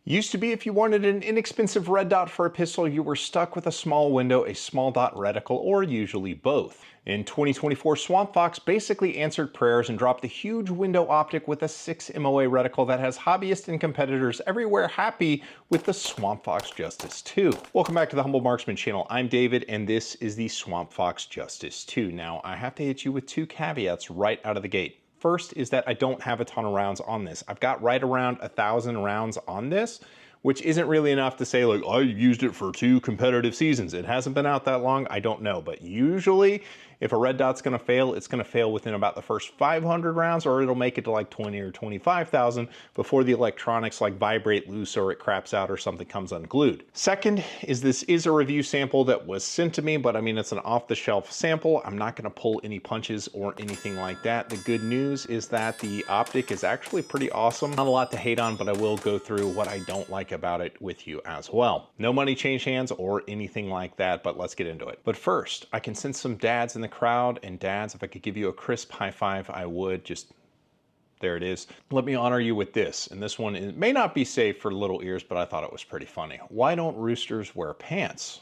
Used to be if you wanted an inexpensive red dot for a pistol, you were stuck with a small window, a small dot reticle, or usually both. In 2024, Swampfox basically answered prayers and dropped a huge window optic with a 6 MOA reticle that has hobbyists and competitors everywhere happy with the Swampfox Justice II. Welcome back to the Humble Marksman channel. I'm David, and this is the Swampfox Justice II. Now, I have to hit you with two caveats right out of the gate. First is that I don't have a ton of rounds on this. I've got right around 1,000 rounds on this, which isn't really enough to say like, I used it for 2 competitive seasons. It hasn't been out that long, I don't know. But usually, if a red dot's gonna fail, it's gonna fail within about the first 500 rounds, or it'll make it to like 20 or 25,000 before the electronics like vibrate loose or it craps out or something comes unglued. Second is this is a review sample that was sent to me, but I mean, it's an off-the-shelf sample. I'm not gonna pull any punches or anything like that. The good news is that the optic is actually pretty awesome. Not a lot to hate on, but I will go through what I don't like about it with you as well. No money changed hands or anything like that, but let's get into it. But first, I can sense some dads in the crowd, and dads, if I could give you a crisp high five, I would. Just there it is. Let me honor you with this, and this one it may not be safe for little ears, but I thought it was pretty funny. Why don't roosters wear pants?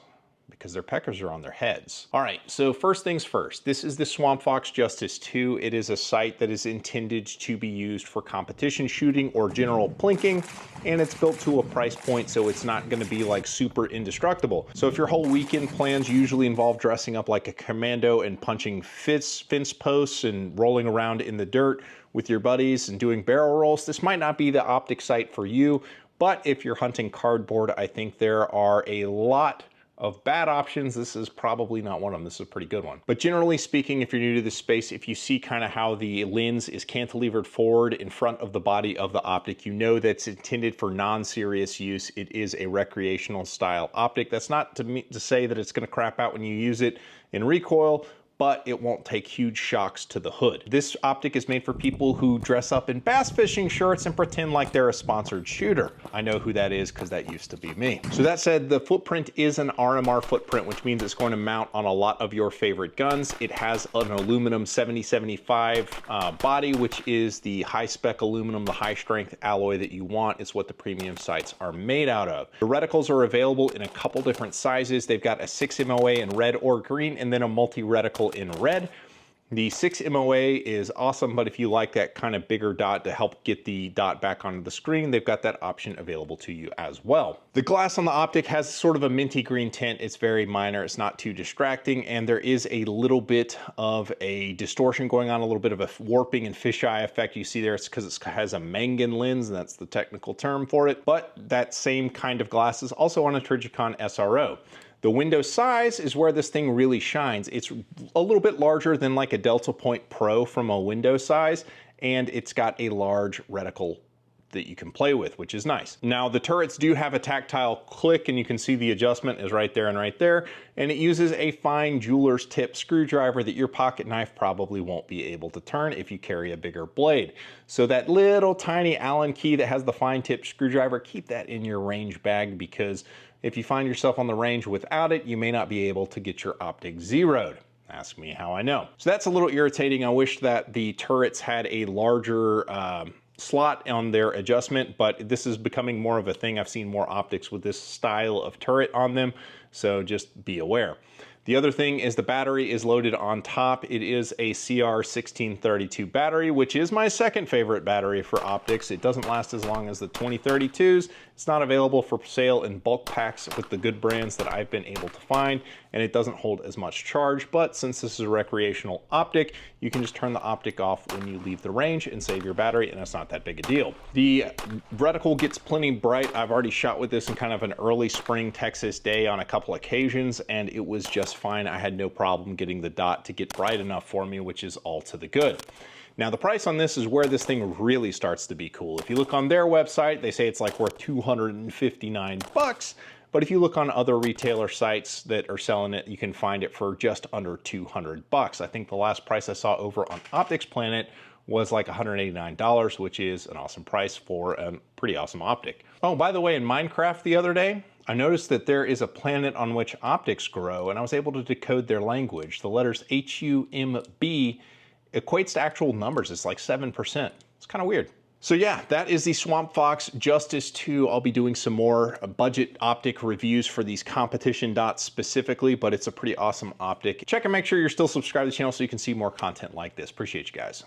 Because their peckers are on their heads. All right, so first things first, this is the Swampfox Justice II. It is a sight that is intended to be used for competition shooting or general plinking, and it's built to a price point so it's not gonna be like super indestructible. So if your whole weekend plans usually involve dressing up like a commando and punching fence posts and rolling around in the dirt with your buddies and doing barrel rolls, this might not be the optic sight for you, but if you're hunting cardboard, I think there are a lot of bad options. This is probably not one of them. This is a pretty good one. But generally speaking, if you're new to this space, if you see kind of how the lens is cantilevered forward in front of the body of the optic, you know that's intended for non-serious use. It is a recreational style optic. That's not to say that it's going to crap out when you use it in recoil, but it won't take huge shocks to the hood. This optic is made for people who dress up in bass fishing shirts and pretend like they're a sponsored shooter. I know who that is because that used to be me. So that said, the footprint is an RMR footprint, which means it's going to mount on a lot of your favorite guns. It has an aluminum 7075 body, which is the high spec aluminum, the high strength alloy that you want. It's what the premium sights are made out of. The reticles are available in a couple different sizes. They've got a 6 MOA in red or green, and then a multi-reticle in red. The 6 MOA is awesome, but if you like that kind of bigger dot to help get the dot back onto the screen, they've got that option available to you as well. The glass on the optic has sort of a minty green tint. It's very minor, it's not too distracting, and there is a little bit of a distortion going on, a little bit of a warping and fisheye effect you see there. It's because it has a Mangan lens, and that's the technical term for it, but that same kind of glass is also on a Trijicon SRO. The window size is where this thing really shines. It's a little bit larger than like a Delta Point Pro from a window size, and it's got a large reticle that you can play with, which is nice. Now, the turrets do have a tactile click, and you can see the adjustment is right there and right there, and it uses a fine jeweler's tip screwdriver that your pocket knife probably won't be able to turn if you carry a bigger blade. So that little tiny Allen key that has the fine tip screwdriver, keep that in your range bag, because if you find yourself on the range without it, you may not be able to get your optic zeroed. Ask me how I know. So that's a little irritating. I wish that the turrets had a larger slot on their adjustment, but this is becoming more of a thing. I've seen more optics with this style of turret on them, so just be aware. The other thing is the battery is loaded on top. It is a CR1632 battery, which is my second favorite battery for optics. It doesn't last as long as the 2032s. It's not available for sale in bulk packs with the good brands that I've been able to find, and it doesn't hold as much charge, but since this is a recreational optic, you can just turn the optic off when you leave the range and save your battery, and that's not that big a deal. The reticle gets plenty bright. I've already shot with this in kind of an early spring Texas day on a couple occasions, and it was just fine. I had no problem getting the dot to get bright enough for me, which is all to the good. Now, the price on this is where this thing really starts to be cool. If you look on their website, they say it's like worth 259 bucks. But if you look on other retailer sites that are selling it, you can find it for just under 200 bucks. I think the last price I saw over on Optics Planet was like $189, which is an awesome price for a pretty awesome optic. Oh, by the way, in Minecraft the other day, I noticed that there is a planet on which optics grow, and I was able to decode their language. The letters HUMB equates to actual numbers. It's like 7%. It's kind of weird. So yeah, that is the Swampfox Justice II. I'll be doing some more budget optic reviews for these competition dots specifically, but it's a pretty awesome optic. Check and make sure you're still subscribed to the channel so you can see more content like this. Appreciate you guys.